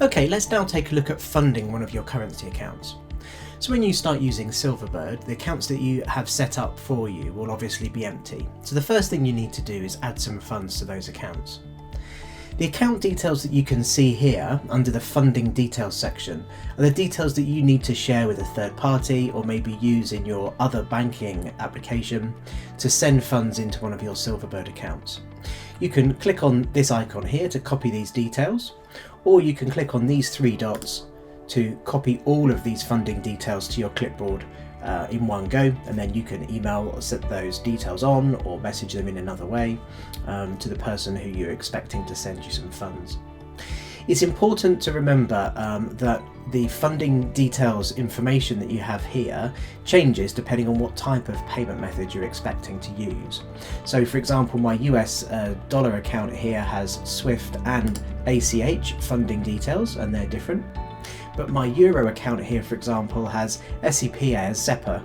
Okay, let's now take a look at funding one of your currency accounts. So when you start using Silverbird, the accounts that you have set up for you will obviously be empty. So the first thing you need to do is add some funds to those accounts. The account details that you can see here under the funding details section are the details that you need to share with a third party or maybe use in your other banking application to send funds into one of your Silverbird accounts. You can click on this icon here to copy these details, or you can click on these three dots to copy all of these funding details to your clipboard in one go, and then you can email or set those details on or message them in another way to the person who you're expecting to send you some funds. It's important to remember that the funding details information that you have here changes depending on what type of payment method you're expecting to use. So for example, my US dollar account here has SWIFT and ACH funding details, and they're different. But my Euro account here, for example, has SEPA as SEPA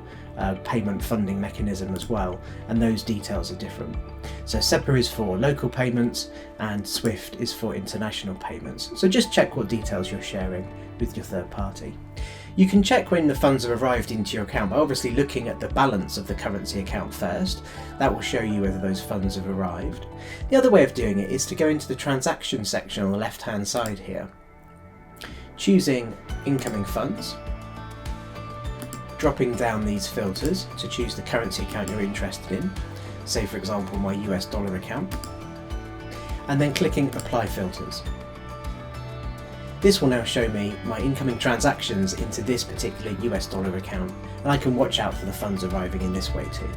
payment funding mechanism as well, and those details are different. So SEPA is for local payments and SWIFT is for international payments. So just check what details you're sharing with your third party. You can check when the funds have arrived into your account by obviously looking at the balance of the currency account first. That will show you whether those funds have arrived. The other way of doing it is to go into the transaction section on the left hand side here, choosing incoming funds, dropping down these filters to choose the currency account you're interested in, say for example my US dollar account, and then clicking apply filters. This will now show me my incoming transactions into this particular US dollar account, and I can watch out for the funds arriving in this way too.